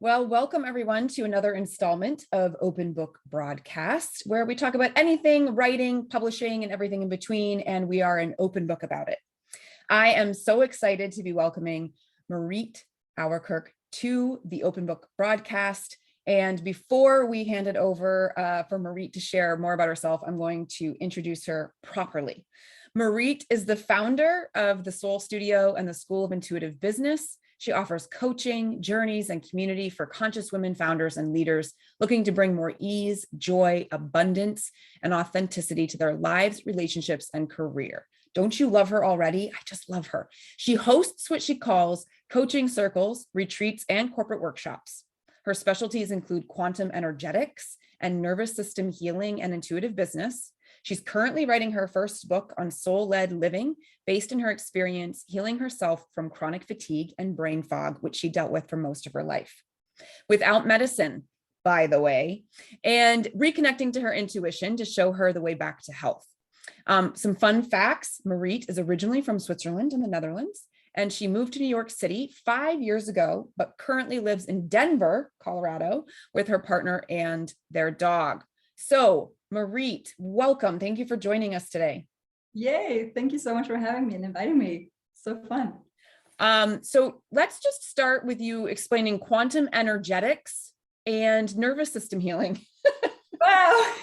Well, welcome everyone to another installment of Open Book Broadcast, where we talk about anything writing, publishing, and everything in between, and we are an open book about it. I am so excited to be welcoming Marit Ouwerkerk to the Open Book Broadcast. And before we hand it over for Marit to share more about herself, I'm going to introduce her properly. Marit is the founder of the Soul Studio and the School of Intuitive Business. She offers coaching, journeys, and community for conscious women founders and leaders looking to bring more ease, joy, abundance, and authenticity to their lives, relationships, and career. Don't you love her already? I just love her. She hosts what she calls coaching circles, retreats, and corporate workshops. Her specialties include quantum energetics and nervous system healing and intuitive business. She's currently writing her first book on soul-led living, based in her experience healing herself from chronic fatigue and brain fog, which she dealt with for most of her life. Without medicine, by the way, and reconnecting to her intuition to show her the way back to health. Some fun facts: Marit is originally from Switzerland and the Netherlands, and she moved to New York City 5 years ago, but currently lives in Denver, Colorado, with her partner and their dog. So, Marit, welcome. Thank you for joining us today. Yay. Thank you so much for having me and inviting me. So fun. So let's just start with you explaining quantum energetics and nervous system healing. Wow.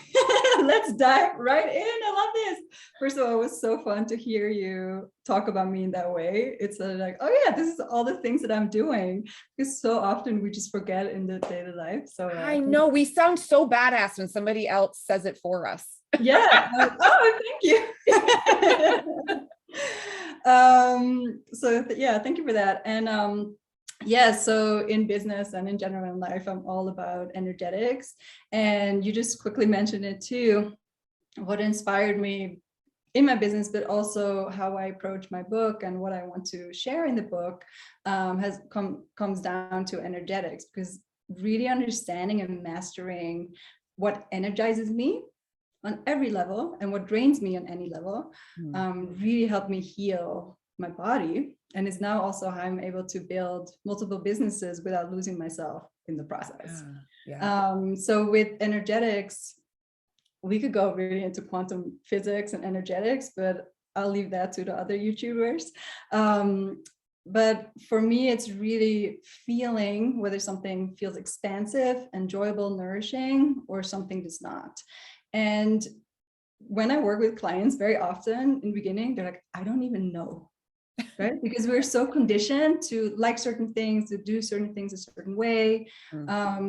Let's dive right in. I love this. First of all, it was so fun to hear you talk about me in that way. It's like, oh yeah, this is all the things that I'm doing, because so often we just forget in the daily life. So I know we sound so badass when somebody else says it for us. Yeah. Oh, thank you. Yeah, thank you for that. And yeah, so in business and in general in life, I'm all about energetics. And you just quickly mentioned it too. What inspired me in my business, but also how I approach my book and what I want to share in the book comes down to energetics, because really understanding and mastering what energizes me on every level and what drains me on any level really helped me heal my body. And it's now also how I'm able to build multiple businesses without losing myself in the process. So with energetics, we could go really into quantum physics and energetics, but I'll leave that to the other YouTubers. But for me, it's really feeling whether something feels expansive, enjoyable, nourishing, or something does not. And when I work with clients, very often in the beginning, they're like, I don't even know, right? Because we're so conditioned to like certain things, to do certain things a certain way,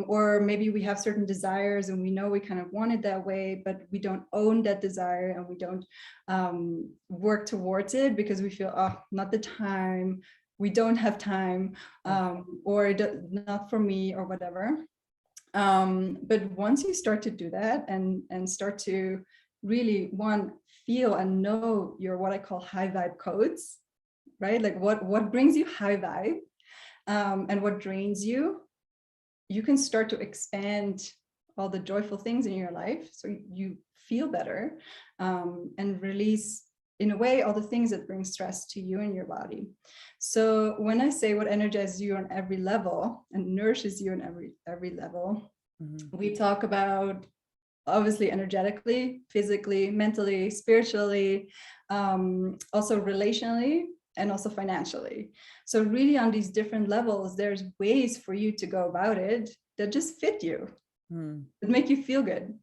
or maybe we have certain desires and we know we kind of want it that way, but we don't own that desire and we don't work towards it because we feel, oh, not the time, we don't have time, or not for me or whatever. But once you start to do that and start to really feel and know your what I call high vibe codes, right? Like what brings you high vibe and what drains you, you can start to expand all the joyful things in your life so you feel better and release in a way all the things that bring stress to you and your body. So when I say what energizes you on every level and nourishes you on every level, we talk about obviously energetically, physically, mentally, spiritually, also relationally, and also financially. So really on these different levels, there's ways for you to go about it that just fit you, that make you feel good.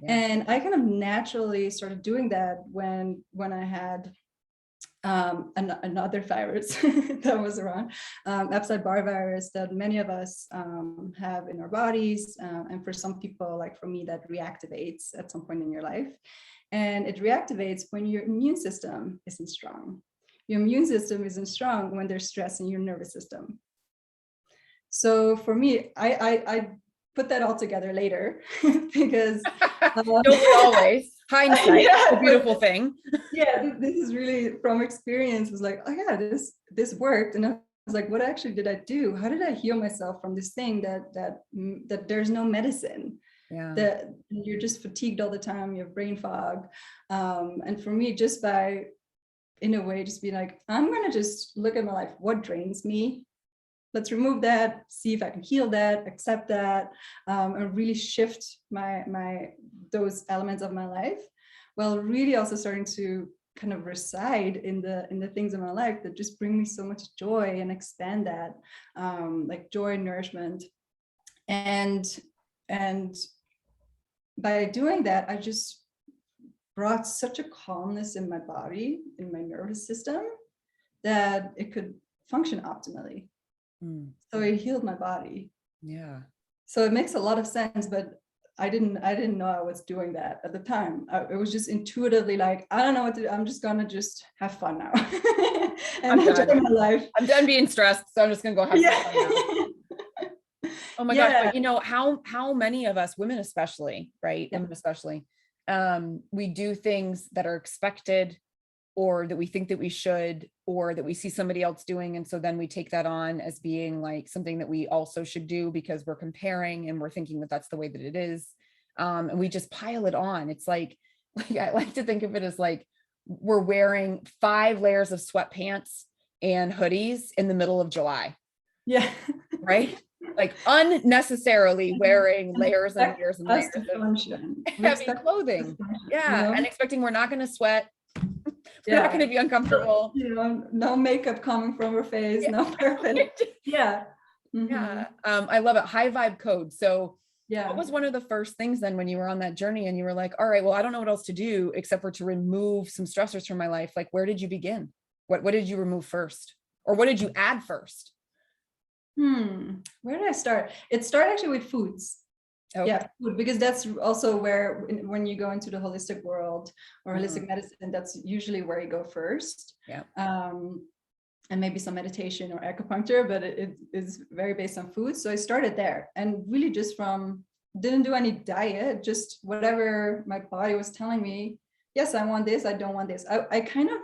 Yeah. And I kind of naturally started doing that when I had another virus that was around, Epstein-Barr virus, that many of us have in our bodies. And for some people, like for me, that reactivates at some point in your life. And it reactivates when your immune system isn't strong. Your immune system isn't strong when there's stress in your nervous system. So for me, I put that all together later because don't we always? Hindsight, yeah, a beautiful thing. Yeah, this is really from experience. It was like, oh yeah, this worked, and I was like, what actually did I do? How did I heal myself from this thing that there's no medicine? Yeah. That you're just fatigued all the time. You have brain fog, and for me, just by in a way, just be like, I'm gonna just look at my life. What drains me? let's remove that, see if I can heal that, accept that, and really shift those elements of my life, while really also starting to kind of reside in the things in my life that just bring me so much joy and expand that, like joy and nourishment. And by doing that, I just brought such a calmness in my body, in my nervous system, that it could function optimally. So it healed my body. Yeah. So it makes a lot of sense, but I didn't know I was doing that at the time. It was just intuitively like, I don't know what to do. I'm just gonna just have fun now and enjoy my life. I'm done being stressed, so I'm just gonna go have some fun now. Oh my gosh, but you know, how many of us, women especially, right? Women especially, we do things that are expected, or that we think that we should, or that we see somebody else doing. And so then we take that on as being like something that we also should do because we're comparing and we're thinking that that's the way that it is. And we just pile it on. It's like I like to think of it as like we're wearing 5 layers of sweatpants and hoodies in the middle of July. Yeah. Right? Like unnecessarily wearing layers and layers and layers of heavy clothing. Yeah. And expecting we're not going to sweat. We're not going to be uncomfortable. You know, no makeup coming from her face. No perfect. Yeah. Yeah. I love it. High vibe code. So yeah. What was one of the first things then when you were on that journey and you were like, all right, well, I don't know what else to do except for to remove some stressors from my life. Like, where did you begin? What did you remove first? Or what did you add first? Where did I start? It started actually with foods. Okay. Yeah, food, because that's also where, when you go into the holistic world or holistic medicine, that's usually where you go first. Yeah. And maybe some meditation or acupuncture, but it is very based on food. So I started there, and really just didn't do any diet, just whatever my body was telling me. Yes, I want this. I don't want this. I kind of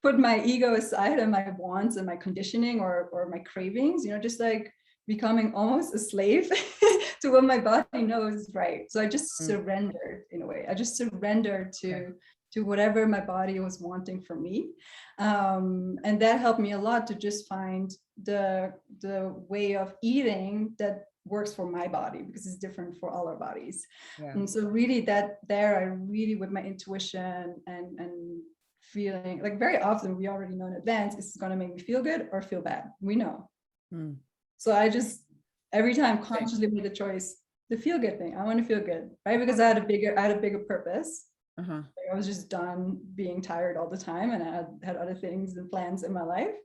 put my ego aside and my wants and my conditioning or my cravings, you know, just like becoming almost a slave to what my body knows is right. So I just surrendered in a way. I just surrendered to whatever my body was wanting from me. And that helped me a lot to just find the way of eating that works for my body, because it's different for all our bodies. Yeah. And so really I really, with my intuition and feeling, like very often we already know in advance, is going to make me feel good or feel bad. We know. So I just every time consciously made the choice, the feel good thing. I want to feel good, right? Because I had a bigger purpose. Like I was just done being tired all the time, and I had other things and plans in my life.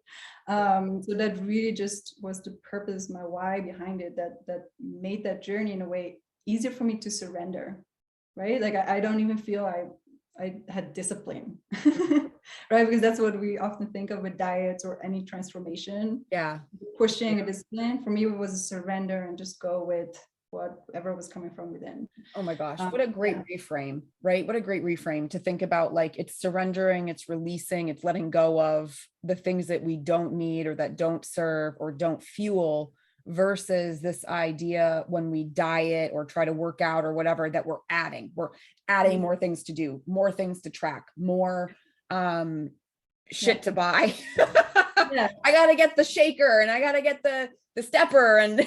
So that really just was the purpose, my why behind it, that made that journey in a way easier for me to surrender, right? Like I don't even feel I had discipline, right? Because that's what we often think of with diets or any transformation. Yeah. Pushing a discipline. For me, it was a surrender and just go with whatever was coming from within. Oh my gosh. What a great reframe, right? What a great reframe to think about. Like, it's surrendering, it's releasing, it's letting go of the things that we don't need or that don't serve or don't fuel, versus this idea when we diet or try to work out or whatever, that we're adding more things to do, more things to track, more shit to buy. Yeah. I got to get the shaker and I got to get the stepper and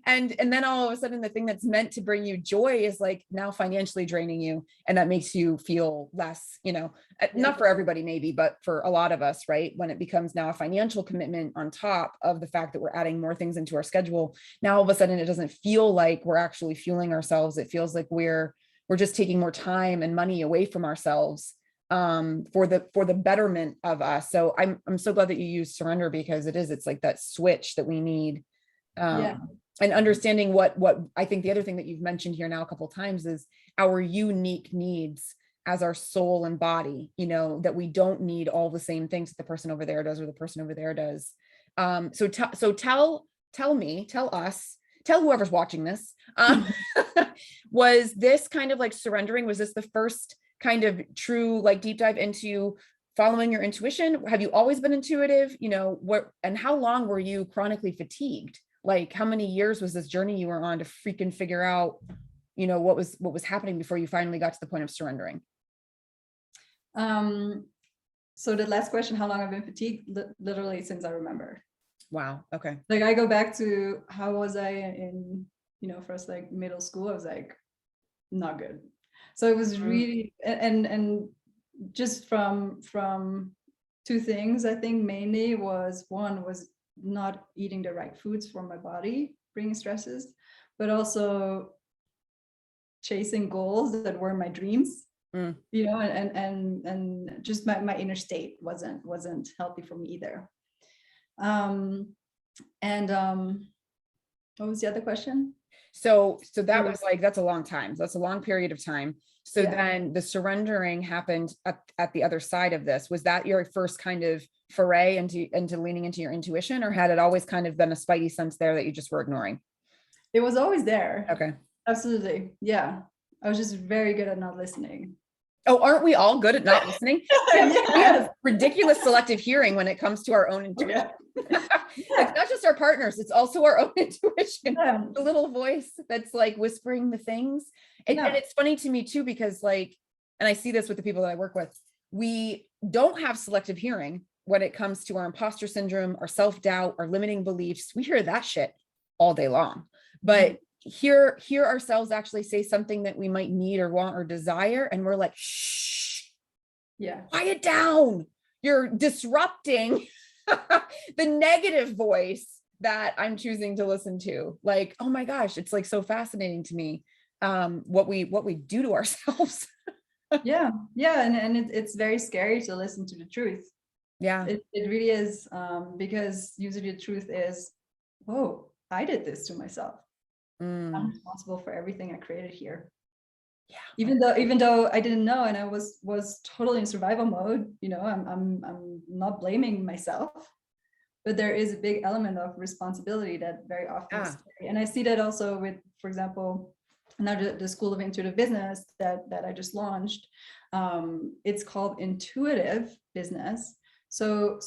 and then all of a sudden the thing that's meant to bring you joy is like now financially draining you, and that makes you feel less, you know, not for everybody maybe, but for a lot of us, right? When it becomes now a financial commitment on top of the fact that we're adding more things into our schedule, now all of a sudden it doesn't feel like we're actually fueling ourselves. It feels like we're just taking more time and money away from ourselves for the betterment of us. So I'm so glad that you use surrender, because it's like that switch that we need. And understanding what I think the other thing that you've mentioned here now a couple of times is our unique needs as our soul and body, you know, that we don't need all the same things that the person over there does or the person over there does. So tell us, tell whoever's watching this, was this kind of like surrendering? Was this the first kind of true, like deep dive into following your intuition? Have you always been intuitive? You know, and how long were you chronically fatigued? Like, how many years was this journey you were on to freaking figure out, you know, what was happening before you finally got to the point of surrendering? So the last question, how long I've been fatigued, literally since I remember. Wow. Okay. Like I go back to how was I in, first like middle school, I was like, not good. So it was Mm. really, and just from two things, I think mainly was one was not eating the right foods for my body, bringing stresses, but also chasing goals that were my dreams, Mm. and just my inner state wasn't healthy for me either. And what was the other question? So that was like, that's a long time. That's a long period of time. So Yeah. then the surrendering happened at the other side of this. Was that your first kind of foray into leaning into your intuition, or had it always kind of been a spidey sense there that you just were ignoring? It was always there. Okay. Absolutely. Yeah. I was just very good at not listening. Oh, aren't we all good at not listening? We have ridiculous selective hearing when it comes to our own intuition. It's not just our partners, it's also our own intuition. Yeah. The little voice that's like whispering the things. And it's funny to me too, because like, and I see this with the people that I work with, we don't have selective hearing when it comes to our imposter syndrome, our self-doubt, our limiting beliefs. We hear that shit all day long. But hear ourselves actually say something that we might need or want or desire, and we're like, shh, quiet down. You're disrupting the negative voice that I'm choosing to listen to. Like, oh my gosh, it's like so fascinating to me, what we do to ourselves. Yeah. And it's very scary to listen to the truth. Yeah. It really is, because usually the truth is, whoa, I did this to myself. I'm responsible for everything I created here. Yeah. Even though I didn't know, and I was totally in survival mode, I'm not blaming myself, but there is a big element of responsibility that very often is scary. And I see that also with, for example, now the School of Intuitive Business that I just launched. It's called Intuitive Business. So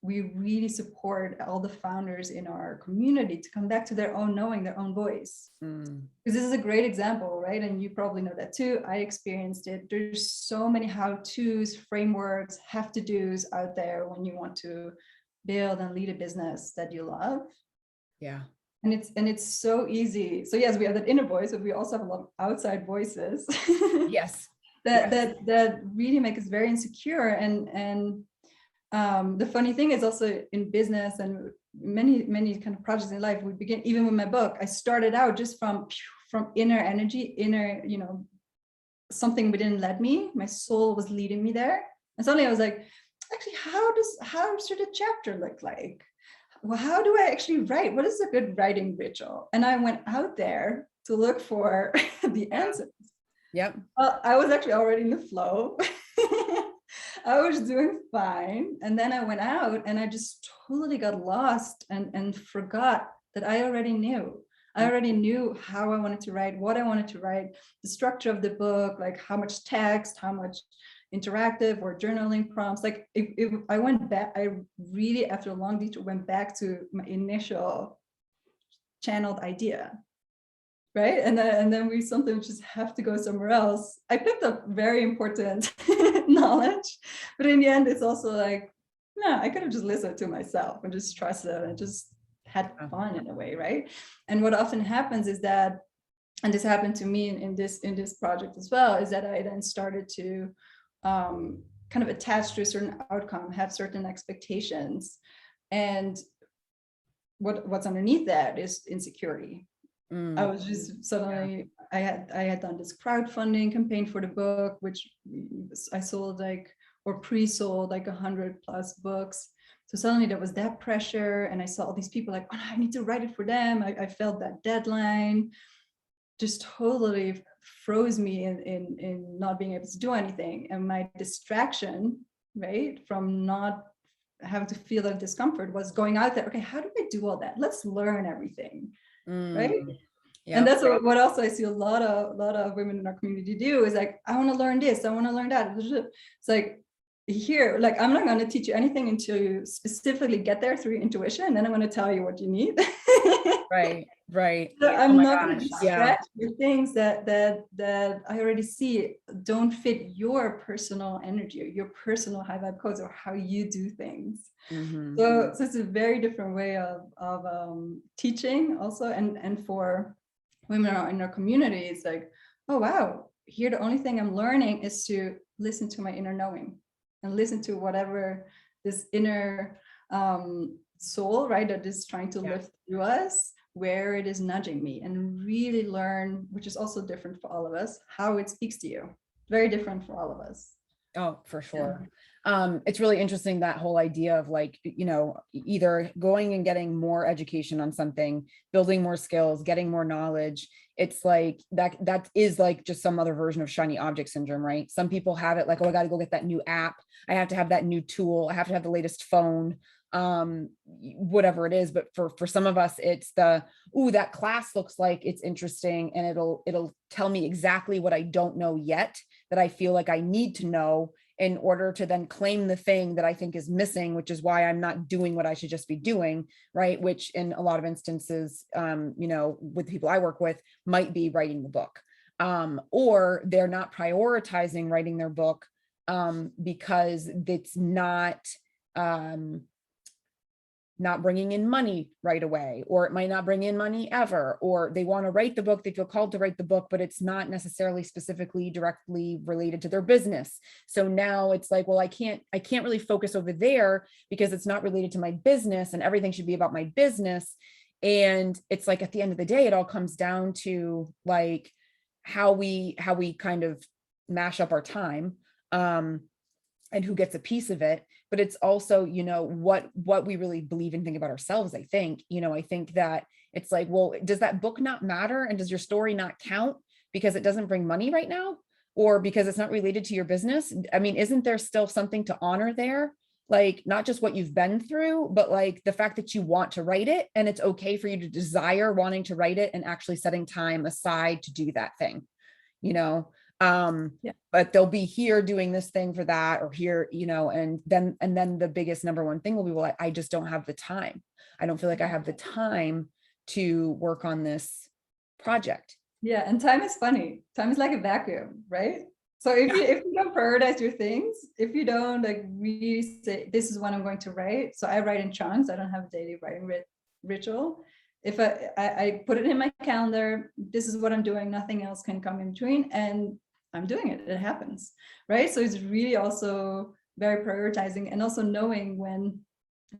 we really support all the founders in our community to come back to their own knowing, their own voice. Because this is a great example, right? And you probably know that too. I experienced it. There's so many how-tos, frameworks, have-to-dos out there when you want to build and lead a business that you love. Yeah. And it's so easy. So yes, we have that inner voice, but we also have a lot of outside voices. Yes. that really make us very insecure. And the funny thing is also in business and many kind of projects in life, we begin, even with my book, I started out just from inner energy, something within led me. My soul was leading me there. And suddenly I was like, actually, how should a chapter look like? Well, how do I actually write? What is a good writing ritual? And I went out there to look for the answers. Yep. Well, I was actually already in the flow. I was doing fine. And then I went out and I just totally got lost and forgot that I already knew. I already knew how I wanted to write, what I wanted to write, the structure of the book, like how much text, how much interactive or journaling prompts. Like I went back, I really, after a long detour, went back to my initial channeled idea. Right. And then we sometimes just have to go somewhere else. I picked up very important knowledge, but in the end, it's also like, no, I could have just listened to myself and just trusted and just had fun in a way. Right. And what often happens is that, and this happened to me in this project as well, is that I then started to kind of attach to a certain outcome, have certain expectations. And what's underneath that is insecurity. I was just suddenly, I had done this crowdfunding campaign for the book, which I sold or pre-sold 100+ books. So suddenly there was that pressure, and I saw all these people like, oh, I need to write it for them. I felt that deadline just totally froze me in not being able to do anything. And my distraction, right, from not having to feel that discomfort was going out there. Okay, how do I do all that? Let's learn everything. Right. Yeah. And that's what also I see a lot of women in our community do is like, I want to learn this, I want to learn that. It's like, here, like, I'm not going to teach you anything until you specifically get there through your intuition, and then I'm going to tell you what you need. Right. So Oh I'm my not going to gosh. Yeah. stretch the things that I already see don't fit your personal energy or your personal high vibe codes or how you do things. Mm-hmm. So it's a very different way of teaching also, and for women in our community, it's like, oh wow, here the only thing I'm learning is to listen to my inner knowing and listen to whatever this inner soul, right, that is trying to live through us, where it is nudging me, and really learn, which is also different for all of us, how it speaks to you. Very different for all of us. Oh, for sure. It's really interesting, that whole idea of like, either going and getting more education on something, building more skills, getting more knowledge. It's like that is like just some other version of shiny object syndrome, right? Some people have it like, oh, I got to go get that new app. I have to have that new tool. I have to have the latest phone, whatever it is. But for some of us, it's that class looks like it's interesting, and it'll tell me exactly what I don't know yet, that I feel like I need to know in order to then claim the thing that I think is missing, which is why I'm not doing what I should just be doing, right? Which in a lot of instances, with people I work with, might be writing the book, or they're not prioritizing writing their book because it's not bringing in money right away, or it might not bring in money ever, or they want to write the book, they feel called to write the book, but it's not necessarily specifically directly related to their business. So now it's like, well, I can't really focus over there because it's not related to my business, and everything should be about my business. And it's like, at the end of the day, it all comes down to like how we kind of mash up our time, and who gets a piece of it. But it's also, what we really believe and think about ourselves. I think that it's like, well, does that book not matter? And does your story not count because it doesn't bring money right now, or because it's not related to your business? I mean, isn't there still something to honor there? Like, not just what you've been through, but like the fact that you want to write it, and it's okay for you to desire wanting to write it, and actually setting time aside to do that thing, but they'll be here doing this thing for that, or here, and then the biggest number one thing will be, well, I just don't have the time. I don't feel like I have the time to work on this project. Yeah, and time is funny. Time is like a vacuum, right? So if you don't prioritize your things, if you don't like really say, this is what I'm going to write. So I write in chunks. I don't have a daily writing ritual. If I put it in my calendar, this is what I'm doing, nothing else can come in between, and I'm doing it, it happens, right? So it's really also very prioritizing, and also knowing when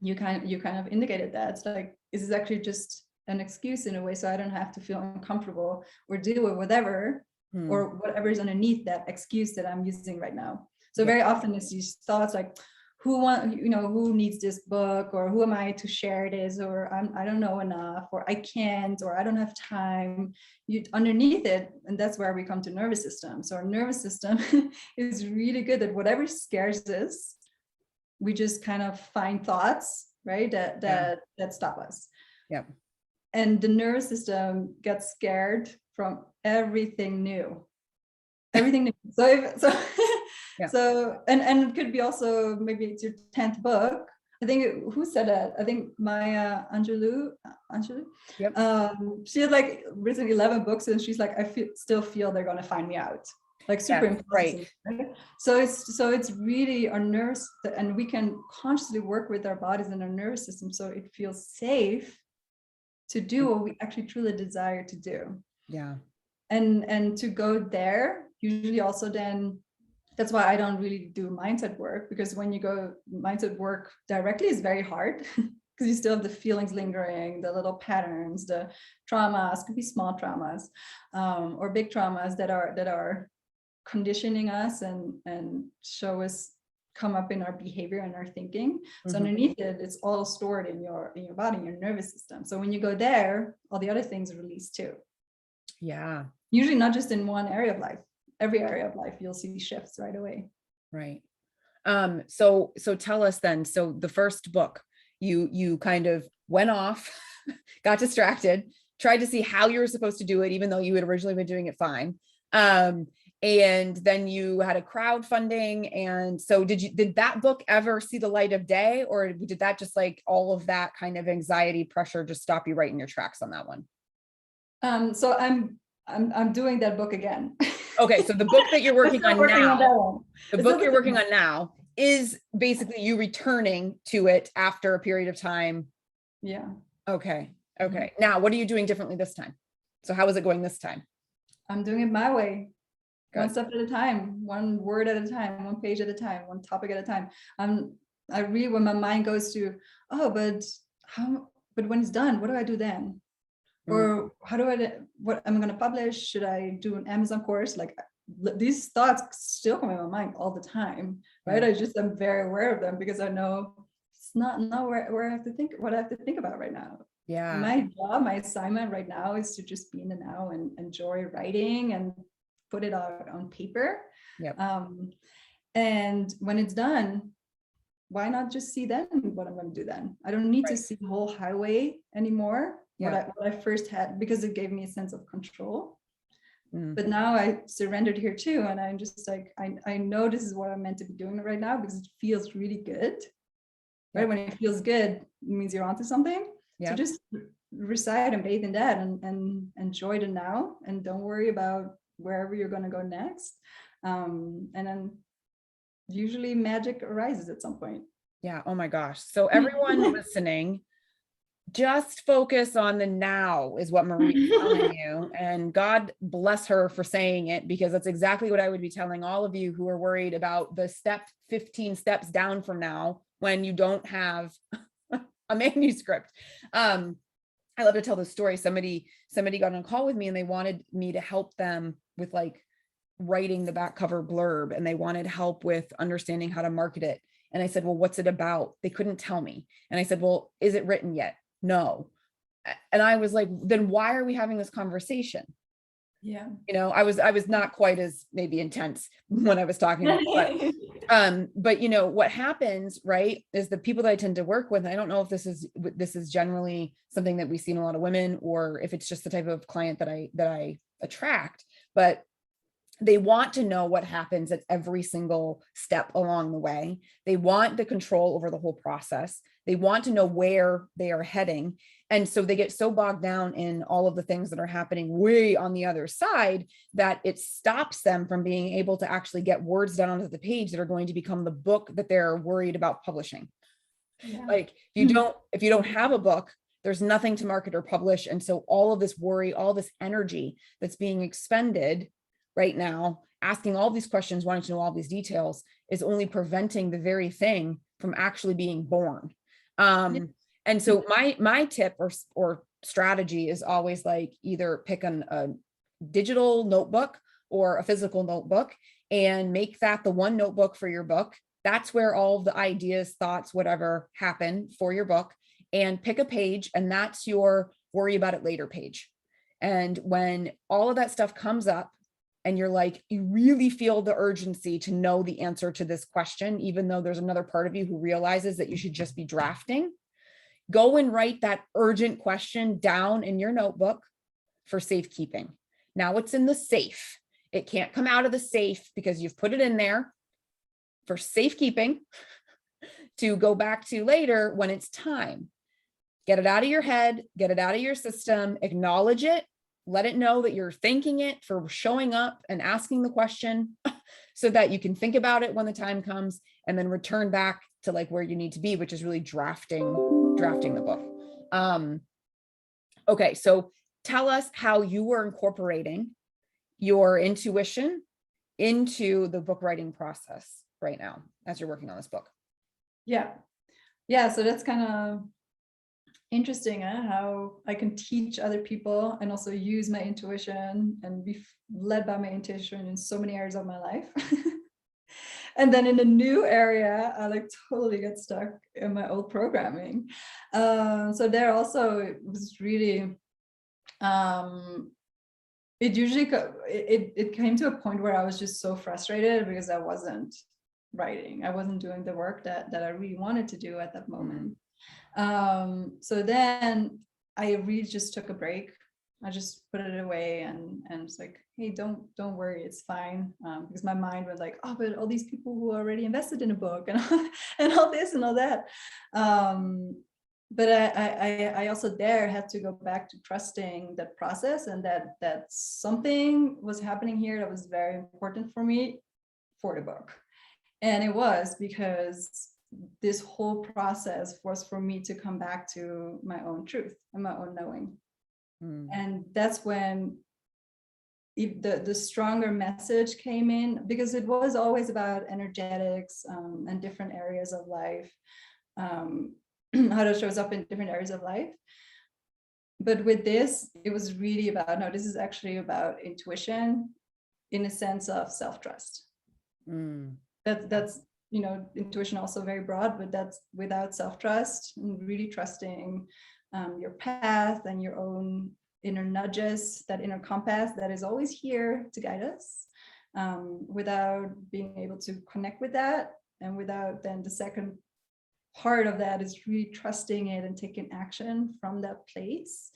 you kind of indicated that it's like, is this actually just an excuse in a way, so I don't have to feel uncomfortable or deal with whatever or whatever is underneath that excuse that I'm using right now. So very often it's these thoughts like, who needs this book, or who am I to share this, or I don't know enough, or I can't, or I don't have time. Underneath it, and that's where we come to nervous system. So our nervous system is really good at whatever scares us. We just kind of find thoughts, right, that stop us. Yeah. And the nervous system gets scared from everything new. Everything new. So and it could be also, maybe it's your 10th book. I think, who said that? I think Maya Angelou. Yep. She had like written 11 books, and she's like, still feel they're going to find me out. Like super important. Right? So it's really our nerves, and we can consciously work with our bodies and our nervous system, so it feels safe to do what we actually truly desire to do. Yeah. And to go there, usually also then, that's why I don't really do mindset work, because when you go mindset work directly, it's very hard because you still have the feelings lingering, the little patterns, the traumas, could be small traumas, or big traumas that are conditioning us and show us, come up in our behavior and our thinking. So underneath it, it's all stored in your body, in your nervous system. So when you go there, all the other things are released too. Yeah. Usually not just in one area of life. Every area of life, you'll see shifts right away. Right. So tell us then, so the first book, you kind of went off, got distracted, tried to see how you were supposed to do it, even though you had originally been doing it fine. And then you had a crowdfunding. And so did that book ever see the light of day, or did that just like all of that kind of anxiety pressure just stop you right in your tracks on that one? So I'm doing that book again. Okay, so the book that you're working on now, the book you're working on now is basically you returning to it after a period of time. Yeah. Okay. Okay. Now, what are you doing differently this time? So how is it going this time? I'm doing it my way. Good. One step at a time, one word at a time, one page at a time, one topic at a time. I read when my mind goes to, oh, but when it's done, what do I do then? Or how do what am I going to publish? Should I do an Amazon course? Like these thoughts still come in my mind all the time, right? I just am very aware of them because I know it's not where I have to think, what I have to think about right now. Yeah. My job, my assignment right now is to just be in the now and enjoy writing and put it out on paper. Yep. And when it's done, why not just see then what I'm going to do then? I don't need to see the whole highway anymore. What I first had, because it gave me a sense of control. But now I surrendered here too. And I'm just like, I know this is what I'm meant to be doing right now because it feels really good. Right? When it feels good, it means you're onto something. So just reside and bathe in that and enjoy the now and don't worry about wherever you're going to go next. And then usually magic arises at some point. Yeah. Oh my gosh. So everyone listening, just focus on the now is what Marie's telling you. And God bless her for saying it, because that's exactly what I would be telling all of you who are worried about the 15 steps down from now when you don't have a manuscript. I love to tell this story. Somebody got on a call with me and they wanted me to help them with like writing the back cover blurb, and they wanted help with understanding how to market it. And I said, well, what's it about? They couldn't tell me. And I said, well, is it written yet? No. And I was like, then why are we having this conversation? Yeah. You know, I was not quite as maybe intense when I was talking about, but you know, what happens, right, is the people that I tend to work with, I don't know if this is generally something that we see in a lot of women, or if it's just the type of client that I attract, but they want to know what happens at every single step along the way. They want the control over the whole process. They want to know where they are heading. And so they get so bogged down in all of the things that are happening way on the other side that it stops them from being able to actually get words down onto the page that are going to become the book that they're worried about publishing. Yeah. Like if you don't have a book, there's nothing to market or publish. And so all of this worry, all this energy that's being expended right now, asking all these questions, wanting to know all these details, is only preventing the very thing from actually being born. And so my tip or strategy is always like either pick a digital notebook or a physical notebook and make that the one notebook for your book. That's where all of the ideas, thoughts, whatever happen for your book, and pick a page, and that's your worry about it later page. And when all of that stuff comes up, and you're like, you really feel the urgency to know the answer to this question, even though there's another part of you who realizes that you should just be drafting, go and write that urgent question down in your notebook for safekeeping. Now it's in the safe. It can't come out of the safe because you've put it in there for safekeeping to go back to later when it's time. Get it out of your head, get it out of your system, acknowledge it, let it know that you're thanking it for showing up and asking the question so that you can think about it when the time comes, and then return back to like where you need to be, which is really drafting the book. Okay, so tell us how you were incorporating your intuition into the book writing process right now as you're working on this book. Yeah. So that's kind of interesting, how I can teach other people and also use my intuition and be led by my intuition in so many areas of my life. And then in a new area, I like totally get stuck in my old programming. So there also, it was really, it came to a point where I was just so frustrated because I wasn't writing. I wasn't doing the work that I really wanted to do at that moment. So then I really just took a break. I just put it away, and it's like, hey, don't worry, it's fine. Because my mind was like, oh, but all these people who already invested in a book and and all this and all that. But I also there had to go back to trusting that process, and that something was happening here that was very important for me for the book. And it was because this whole process was for me to come back to my own truth and my own knowing. And that's when the stronger message came in, because it was always about energetics and different areas of life, how that shows up in different areas of life. But with this, it was really about, no, this is actually about intuition in a sense of self-trust. That's, you know, intuition also very broad, but that's without self-trust and really trusting your path and your own inner nudges, that inner compass that is always here to guide us, without being able to connect with that. And without then the second part of that is really trusting it and taking action from that place.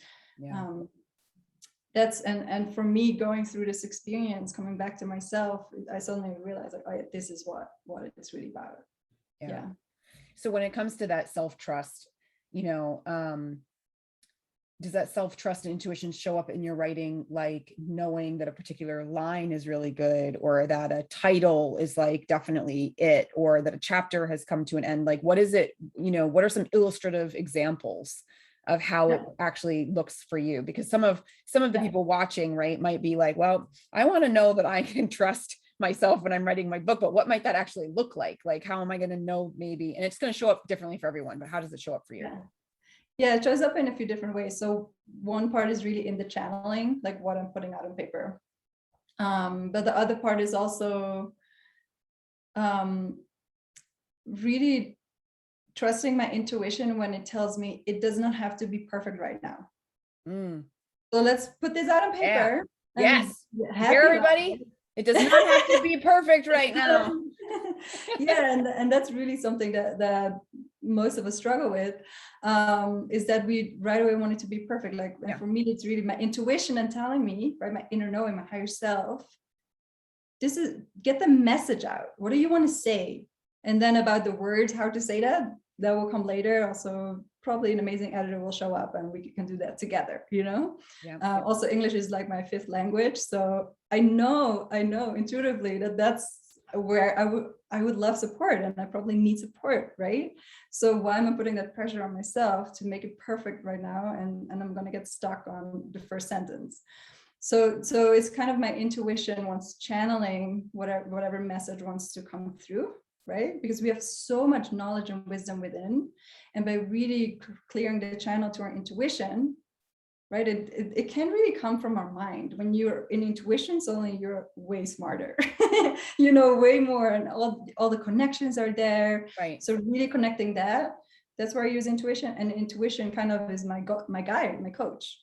That's and for me, going through this experience, coming back to myself, I suddenly realized, like, oh, this is what it's really about. Yeah. So when it comes to that self-trust, you know, does that self-trust and intuition show up in your writing, like knowing that a particular line is really good, or that a title is like definitely it, or that a chapter has come to an end? Like, what is it, you know, what are some illustrative examples of how it actually looks for you? Because some of the people watching, right, might be like, well, I want to know that I can trust myself when I'm writing my book, but what might that actually look like? Like, how am I going to know? Maybe, and it's going to show up differently for everyone, but how does it show up for you? Yeah, it shows up in a few different ways. So one part is really in the channeling, like what I'm putting out on paper. But the other part is also really trusting my intuition when it tells me it does not have to be perfect right now. So let's put this out on paper. Yes. Here, everybody. It does not have to be perfect right now. And that's really something that most of us struggle with, is that we right away want it to be perfect. Like for me, it's really my intuition and telling me, right, my inner knowing, my higher self, this is, get the message out. What do you want to say? And then about the words, how to say that will come later. Also, probably an amazing editor will show up and we can do that together, you know? Also, English is like my fifth language. So I know intuitively that's where I would love support, and I probably need support, right? So why am I putting that pressure on myself to make it perfect right now? And I'm going to get stuck on the first sentence. So it's kind of my intuition wants channeling whatever message wants to come through, right? Because we have so much knowledge and wisdom within, and by really clearing the channel to our intuition, right, it can really come from our mind. When you're in intuition, suddenly you're way smarter, you know, way more, and all the connections are there. Right. So really connecting that's where I use intuition, and intuition kind of is my guide, my coach.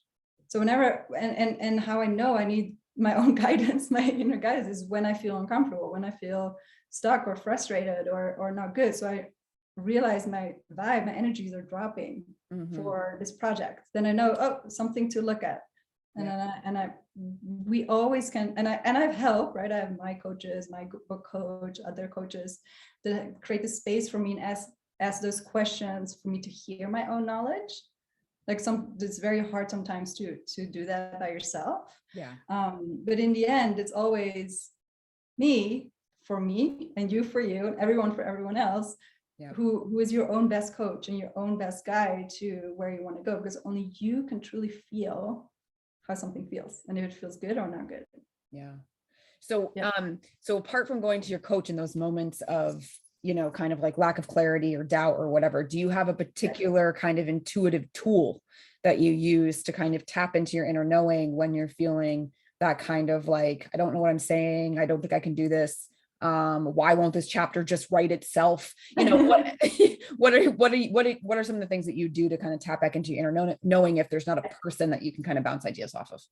So whenever, and how I know I need my own guidance, my inner guidance, is when I feel uncomfortable, when I feel stuck or frustrated or not good. So I realize my vibe, my energies are dropping for this project. Then I know, oh, something to look at. And we always can, and I have help, right? I have my coaches, my book coach, other coaches that create the space for me and ask those questions for me to hear my own knowledge. Like it's very hard sometimes to do that by yourself. But in the end, it's always me for me, and you for you, and everyone for everyone else, who is your own best coach and your own best guide to where you want to go, because only you can truly feel how something feels, and if it feels good or not good. So so apart from going to your coach in those moments of, you know, kind of like lack of clarity or doubt or whatever, do you have a particular kind of intuitive tool that you use to kind of tap into your inner knowing when you're feeling that kind of like, I don't know what I'm saying, I don't think I can do this, why won't this chapter just write itself? You know, what are some of the things that you do to kind of tap back into your inner knowing if there's not a person that you can kind of bounce ideas off of?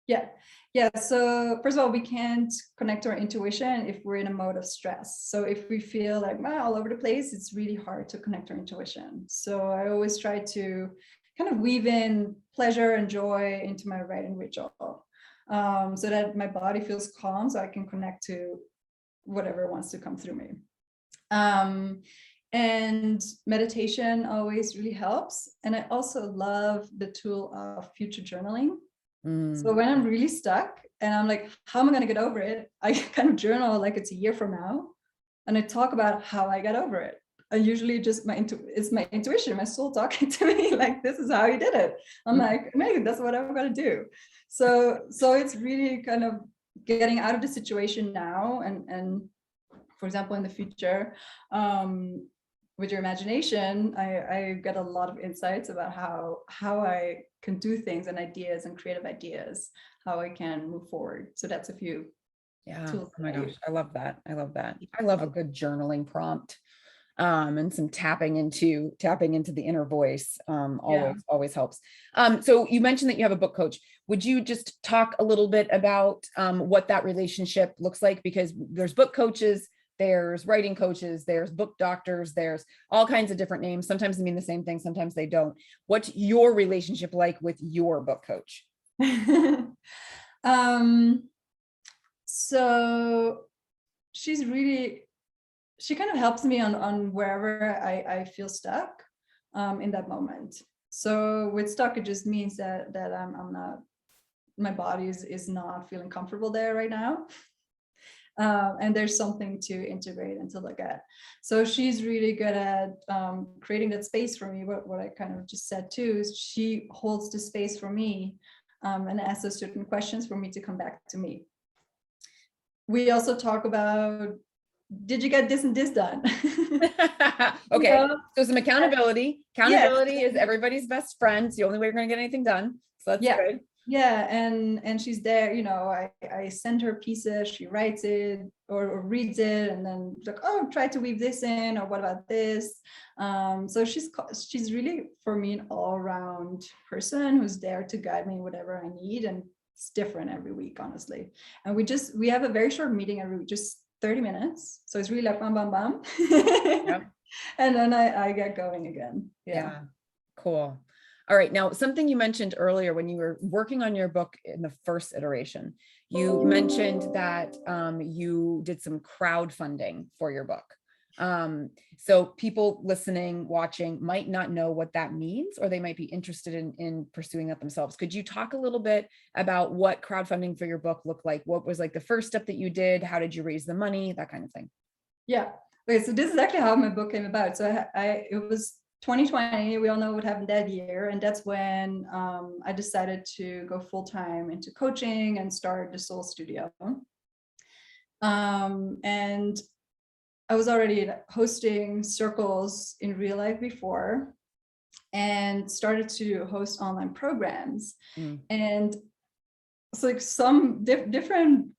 Yeah. So first of all, we can't connect to our intuition if we're in a mode of stress. So if we feel like all over the place, it's really hard to connect to our intuition. So I always try to kind of weave in pleasure and joy into my writing ritual, so that my body feels calm, so I can connect to whatever wants to come through me. And meditation always really helps. And I also love the tool of future journaling. So when I'm really stuck and I'm like, how am I going to get over it? I kind of journal like it's a year from now. And I talk about how I got over it. I usually just it's my intuition, my soul talking to me, like, this is how you did it. I'm like, maybe that's what I'm going to do. So it's really kind of getting out of the situation now. And for example, in the future, with your imagination, I get a lot of insights about how I can do things and ideas and creative ideas, how I can move forward. So that's a few tools. Oh my gosh, I love that. I love a good journaling prompt, and some tapping into the inner voice. Always helps. So you mentioned that you have a book coach. Would you just talk a little bit about what that relationship looks like? Because there's book coaches, there's writing coaches, there's book doctors, there's all kinds of different names. Sometimes they mean the same thing, sometimes they don't. What's your relationship like with your book coach? So she kind of helps me on wherever I feel stuck in that moment. So with stuck, it just means that I'm not, my body is not feeling comfortable there right now. And there's something to integrate and to look at. So she's really good at creating that space for me. What I kind of just said too is she holds the space for me and asks us certain questions for me to come back to me. We also talk about, did you get this and this done? Okay, so some accountability. Accountability is everybody's best friend. It's the only way you're going to get anything done. So that's good. Yeah, and she's there, I send her pieces, she writes it or reads it, and then like, oh, try to weave this in, or what about this? So she's really, for me, an all-around person who's there to guide me whatever I need, and it's different every week, honestly. And we have a very short meeting every week, just 30 minutes. So it's really like bam, bam, bam. Yep. And then I get going again. Yeah. Cool. All right. Now, something you mentioned earlier when you were working on your book in the first iteration, you mentioned that you did some crowdfunding for your book. So people listening, watching might not know what that means, or they might be interested in pursuing that themselves. Could you talk a little bit about what crowdfunding for your book looked like? What was like the first step that you did? How did you raise the money? That kind of thing. Yeah. Okay. So this is actually how my book came about. So it was 2020, we all know what happened that year. And that's when I decided to go full-time into coaching and start the Soul Studio. And I was already hosting circles in real life before, and started to host online programs. And so like some different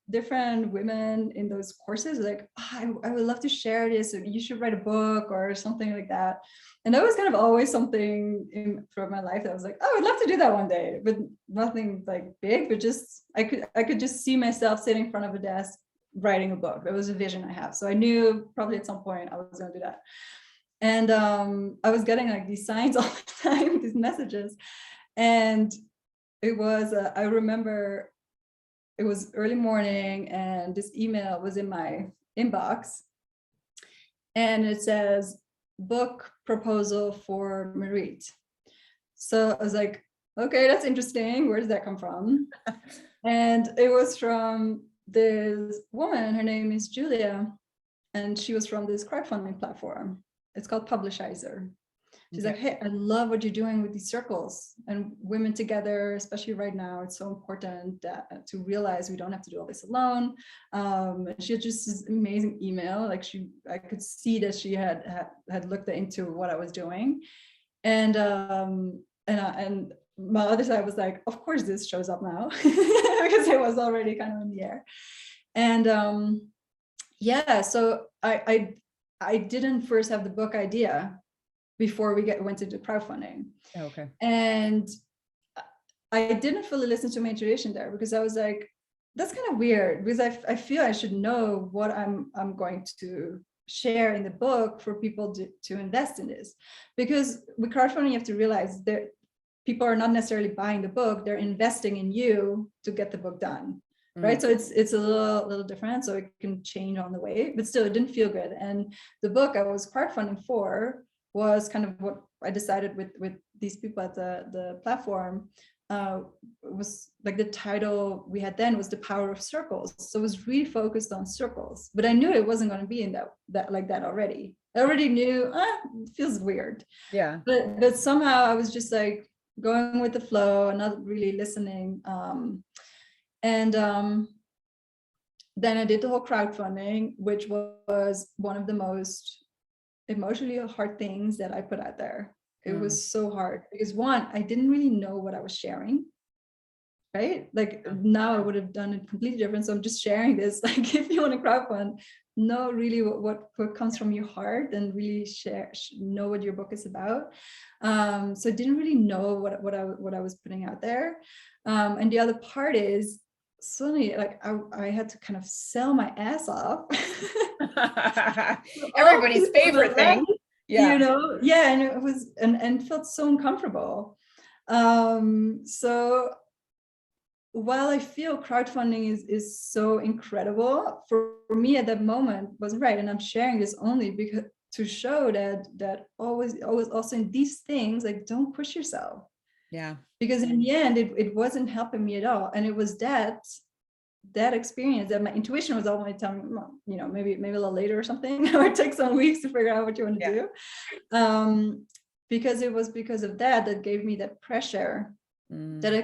women in those courses like, oh, I would love to share this, or you should write a book or something like that. And that was kind of always something throughout my life that I was like, oh, I'd love to do that one day, but nothing like big, but just I could just see myself sitting in front of a desk writing a book. That was a vision I have. So I knew probably at some point I was going to do that. And I was getting like these signs all the time, these messages. And it was, I remember it was early morning and this email was in my inbox and it says, book proposal for Marit. So I was like, okay, that's interesting. Where does that come from? And it was from this woman, her name is Julia, and she was from this crowdfunding platform. It's called Publishizer. She's like, hey, I love what you're doing with these circles and women together, especially right now. It's so important to realize we don't have to do all this alone. She had just this amazing email. Like I could see that she had looked into what I was doing. And my other side was like, of course this shows up now because it was already kind of in the air. And yeah, so I didn't first have the book idea before we went into crowdfunding. Okay. And I didn't fully listen to my intuition there because I was like, that's kind of weird, because I feel I should know what I'm going to share in the book for people to invest in this. Because with crowdfunding, you have to realize that people are not necessarily buying the book, they're investing in you to get the book done. Right. So it's a little different. So it can change on the way, but still it didn't feel good. And the book I was crowdfunding for was kind of what I decided with these people at the platform. Was like the title we had then was The Power of Circles. So it was really focused on circles, but I knew it wasn't going to be in that like that already. I already knew it feels weird. Yeah. But somehow I was just like going with the flow and not really listening. And then I did the whole crowdfunding, which was one of the most emotionally hard things that I put out there. It was so hard because one, I didn't really know what I was sharing, right? Like now I would have done it completely different. So I'm just sharing this, like if you want to crowdfund, know really what comes from your heart and really know what your book is about. So I didn't really know what I was putting out there. And the other part is suddenly like I had to kind of sell my ass off. Everybody's favorite thing. Yeah. You know, yeah, and it was and felt so uncomfortable. So while I feel crowdfunding is so incredible, for me at that moment wasn't right. And I'm sharing this only because to show that always also in these things, like don't push yourself. Yeah. Because in the end, it wasn't helping me at all. And it was that experience that my intuition was always telling me, you know, maybe a little later or something, or it takes some weeks to figure out what you want to do. Because it was because of that gave me that pressure that I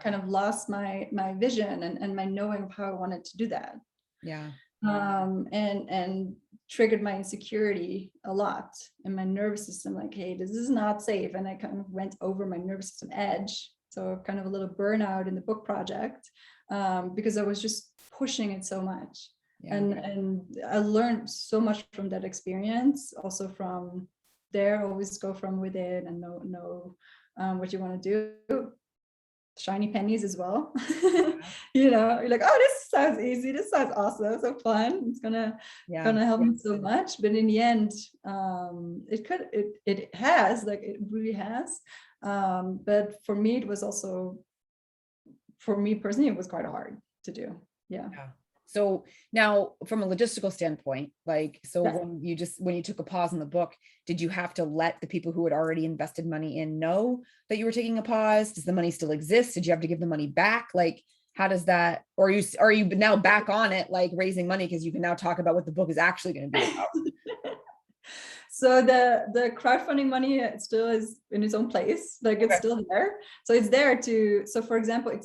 kind of lost my vision and my knowing of how I wanted to do that. Yeah. And triggered my insecurity a lot and my nervous system, like, hey, this is not safe. And I kind of went over my nervous system edge. So kind of a little burnout in the book project. Because I was just pushing it so much. Yeah. And I learned so much from that experience. Also from there, always go from within and know what you want to do. Shiny pennies as well. You know, you're like, oh, this sounds easy. This sounds awesome. So fun. It's gonna help me so much. But in the end, it has, like, it really has. But for me, it was also, for me personally, it was quite hard to do. Yeah. So now from a logistical standpoint, like, so when you took a pause in the book, did you have to let the people who had already invested money in know that you were taking a pause? Does the money still exist? Did you have to give the money back? Like, how does that, or are you now back on it, like raising money because you can now talk about what the book is actually going to be about? So the crowdfunding money still is in its own place. Like it's still there. So it's there so for example,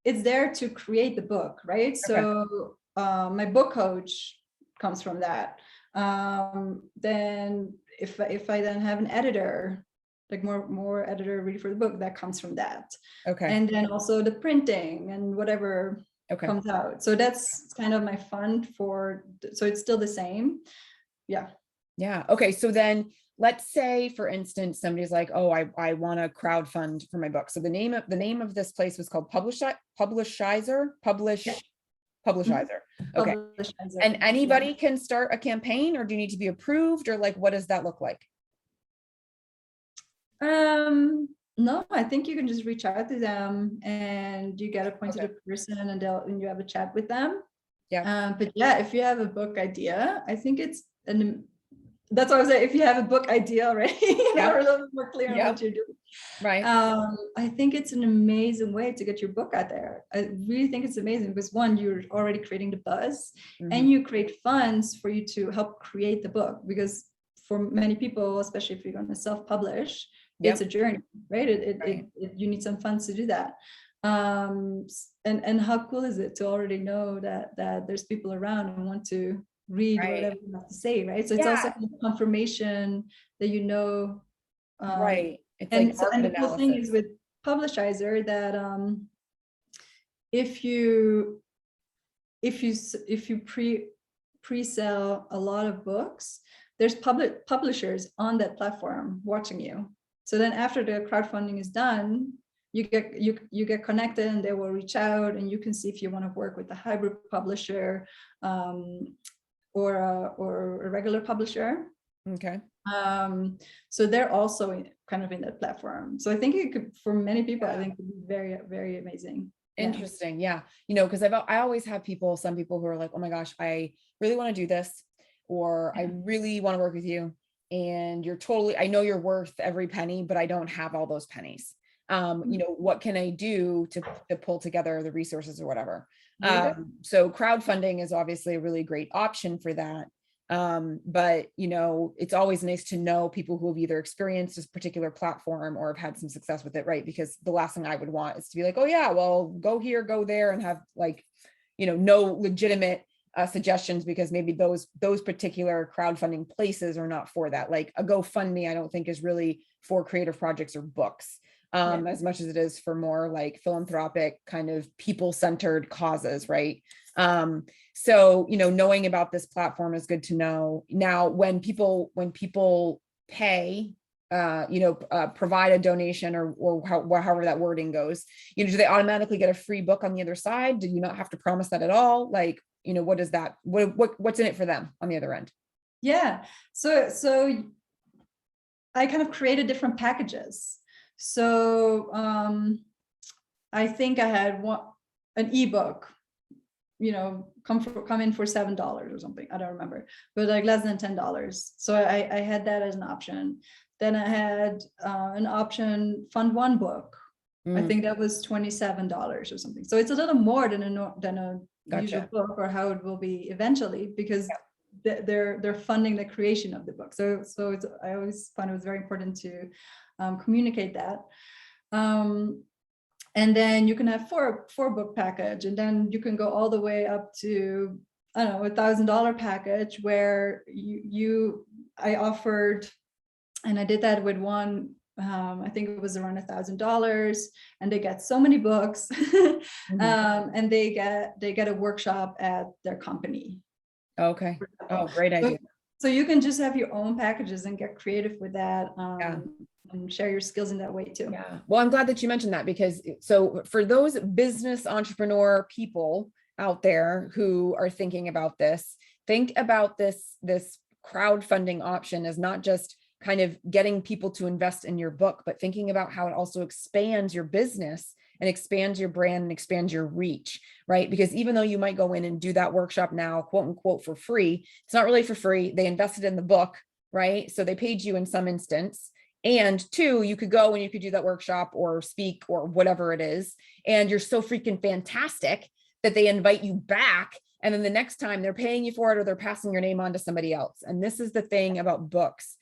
it's there to create the book, right? So my book coach comes from that. Then if I then have an editor, like more editor ready for the book, that comes from that. And then also the printing and whatever comes out. So that's kind of my fund so it's still the same. Yeah. Yeah. Okay. So then let's say, for instance, somebody's like, oh, I want to crowdfund for my book. So the name of this place was called Publishizer. Okay. And anybody can start a campaign, or do you need to be approved, or like, what does that look like? No, I think you can just reach out to them and you get appointed a person and you have a chat with them. Yeah. But yeah, if you have a book idea, I think that's what I was saying. If you have a book idea already, you're a little bit more clear on what you're doing. Right. I think it's an amazing way to get your book out there. I really think it's amazing because one, you're already creating the buzz and you create funds for you to help create the book, because for many people, especially if you're going to self-publish, it's a journey, right? You need some funds to do that. And how cool is it to already know that there's people around and want to read whatever you have to say, right? So it's also a confirmation that you know. Right. It's and, like so, and the cool thing is with Publishizer that if you pre-sell a lot of books, there's publishers on that platform watching you. So then after the crowdfunding is done, you get connected and they will reach out and you can see if you want to work with a hybrid publisher or a regular publisher. Okay. So they're also kind of in that platform. So I think it could, for many people, I think it would be very, very amazing. Interesting. Yeah. Because I always have some people who are like, oh my gosh, I really want to do this, or I really want to work with you. And I know you're worth every penny, but I don't have all those pennies. What can I do to pull together the resources or whatever? So crowdfunding is obviously a really great option for that. But it's always nice to know people who have either experienced this particular platform or have had some success with it, right? Because the last thing I would want is to be like, oh yeah, well, go here, go there, and have like, no legitimate suggestions, because maybe those particular crowdfunding places are not for that. Like a GoFundMe, I don't think is really for creative projects or books, as much as it is for more like philanthropic kind of people-centered causes, right? So, knowing about this platform is good to know. Now, when people pay, provide a donation or however that wording goes, do they automatically get a free book on the other side? Do you not have to promise that at all? Like, what is that? What's in it for them on the other end? Yeah. So I kind of created different packages. So I think I had an ebook, come in for $7 or something. I don't remember, but like less than $10. So I had that as an option. Then I had an option, fund one book. I think that was $27 or something. So it's a little more than a usual book, or how it will be eventually, because they're funding the creation of the book. So I always found it was very important to communicate that. And then you can have four book package, and then you can go all the way up to, I don't know, $1,000 package, where I offered, and I did that with one, I think it was around $1,000, and they get so many books, and they get a workshop at their company. Okay. Oh, great idea. So you can just have your own packages and get creative with that. And share your skills in that way too. Yeah. Well, I'm glad that you mentioned that, because so for those business entrepreneur people out there who are thinking about this, think about this crowdfunding option as not just kind of getting people to invest in your book, but thinking about how it also expands your business and expands your brand and expands your reach, right? Because even though you might go in and do that workshop now, quote unquote, for free, it's not really for free. They invested in the book, right? So they paid you in some instance. And two, you could go and you could do that workshop or speak or whatever it is, and you're so freaking fantastic that they invite you back. And then the next time they're paying you for it, or they're passing your name on to somebody else. And this is the thing about books.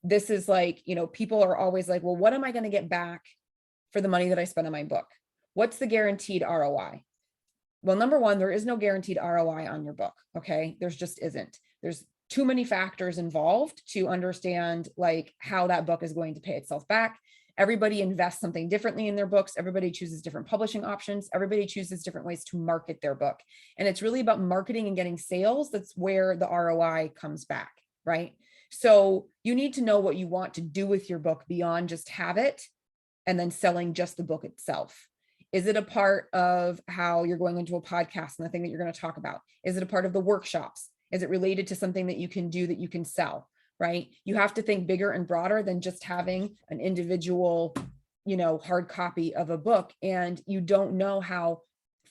This is like, people are always like, well, what am I going to get back for the money that I spent on my book? What's the guaranteed ROI? Well, number one, there is no guaranteed ROI on your book. Okay. There's just isn't. There's too many factors involved to understand like how that book is going to pay itself back. Everybody invests something differently in their books. Everybody chooses different publishing options. Everybody chooses different ways to market their book. And it's really about marketing and getting sales. That's where the ROI comes back, right? So you need to know what you want to do with your book beyond just have it and then selling just the book itself. Is it a part of how you're going into a podcast and the thing that you're going to talk about? Is it a part of the workshops? Is it related to something that you can do that you can sell, right? You have to think bigger and broader than just having an individual, hard copy of a book. And you don't know how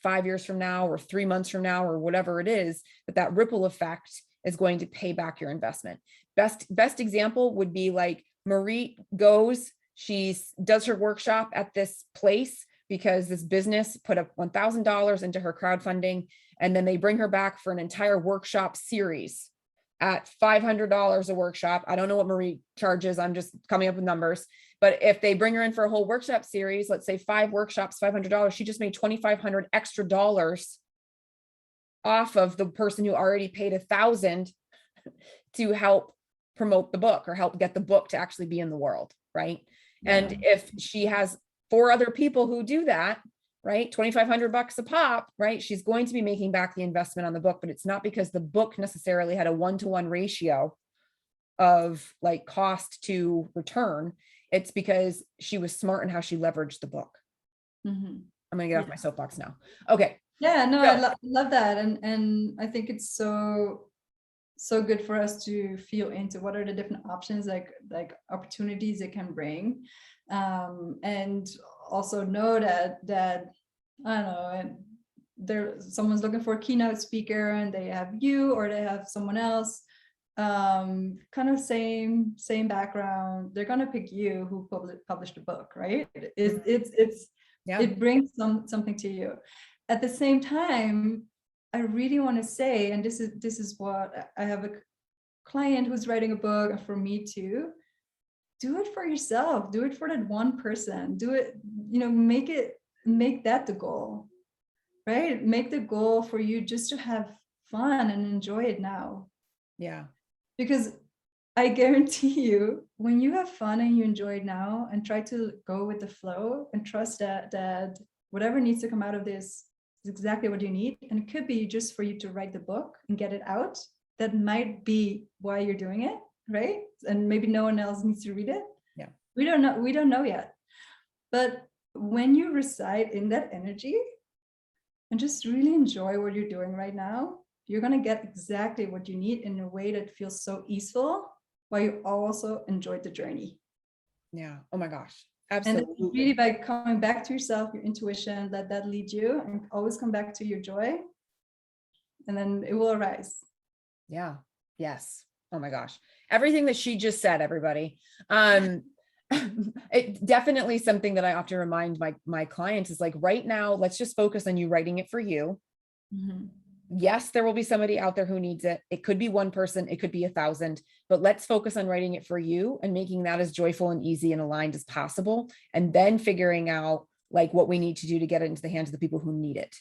5 years from now or 3 months from now or whatever it is, that ripple effect is going to pay back your investment. Best example would be like Marit goes, she does her workshop at this place because this business put up $1,000 into her crowdfunding. And then they bring her back for an entire workshop series at $500 a workshop. I don't know what Marie charges. I'm just coming up with numbers. But if they bring her in for a whole workshop series, let's say 5 workshops, $500, she just made $2,500 extra dollars off of the person who already paid $1,000 to help promote the book or help get the book to actually be in the world, right? Yeah. And if she has 4 other people who do that, right, $2,500 a pop, right, she's going to be making back the investment on the book. But it's not because the book necessarily had a 1-to-1 ratio of like cost to return. It's because she was smart in how she leveraged the book. I'm gonna get off my soapbox now. Okay. Yeah, no, I love that. And I think it's so so good for us to feel into what are the different options, like opportunities it can bring, and also know that I don't know, and someone's looking for a keynote speaker and they have you or they have someone else, kind of same background, they're gonna pick you who published a book, right? It brings something to you. At the same time, I really want to say, and this is what I have a client who's writing a book, and for me too, do it for yourself, do it for that one person, do it, make that the goal, right? Make the goal for you just to have fun and enjoy it now. Yeah. Because I guarantee you, when you have fun and you enjoy it now and try to go with the flow and trust that whatever needs to come out of this is exactly what you need. And it could be just for you to write the book and get it out. That might be why you're doing it, right? And maybe no one else needs to read it. Yeah. We don't know yet. But when you reside in that energy and just really enjoy what you're doing right now, you're going to get exactly what you need in a way that feels so easeful, while you also enjoyed the journey. Yeah. Oh my gosh. Absolutely. And really by coming back to yourself, your intuition, let that lead you, and always come back to your joy, and then it will arise. Yeah. Yes. Oh my gosh. Everything that she just said, everybody. It definitely something that I often remind my clients is like, right now, let's just focus on you writing it for you. Mm-hmm. Yes, there will be somebody out there who needs it. It could be one person, it could be 1,000, but let's focus on writing it for you and making that as joyful and easy and aligned as possible. And then figuring out like what we need to do to get it into the hands of the people who need it.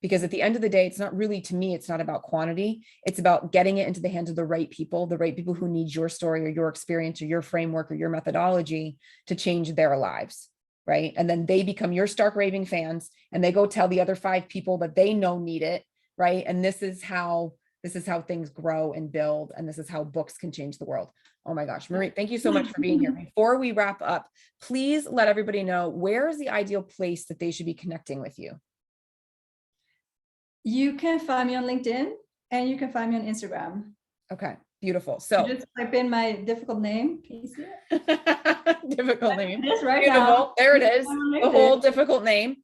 Because at the end of the day, it's not really, to me, it's not about quantity. It's about getting it into the hands of the right people who need your story or your experience or your framework or your methodology to change their lives. Right. And then they become your stark raving fans and they go tell the other 5 people that they know need it. Right. And this is how things grow and build. And this is how books can change the world. Oh my gosh, Marit, thank you so much for being here. Before we wrap up, please let everybody know, where is the ideal place that they should be connecting with you? You can find me on LinkedIn and you can find me on Instagram. Okay, beautiful. So you just type in my difficult name. Can you see it? Difficult name. It is right Beautiful. now. There it is. The whole difficult name.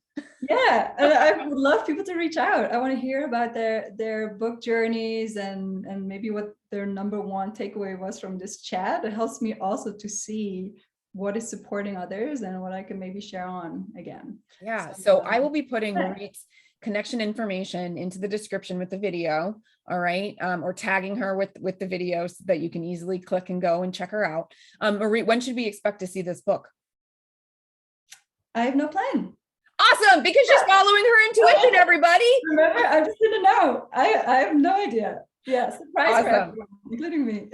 Yeah, I would love people to reach out. I want to hear about their book journeys and maybe what their number one takeaway was from this chat. It helps me also to see what is supporting others and what I can maybe share on again. Yeah, so I will be putting Marit's connection information into the description with the video, all right, or tagging her with the video so that you can easily click and go and check her out. Marit, when should we expect to see this book? I have no plan. Awesome, because she's following her intuition, everybody. Remember, I just didn't know. I have no idea. Yeah, surprise for everyone, including me.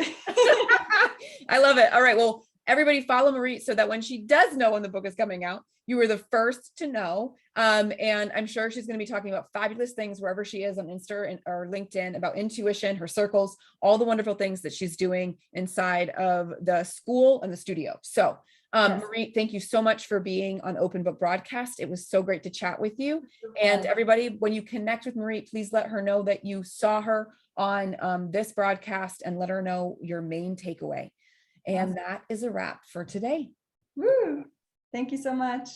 I love it. All right, well, everybody follow Marit so that when she does know when the book is coming out, you are the first to know. And I'm sure she's going to be talking about fabulous things wherever she is on Insta or LinkedIn about intuition, her circles, all the wonderful things that she's doing inside of the school and the studio. So yes. Marit, thank you so much for being on Open Book Broadcast. It was so great to chat with you. And everybody, when you connect with Marit, please let her know that you saw her on this broadcast and let her know your main takeaway. And that is a wrap for today. Woo! Thank you so much.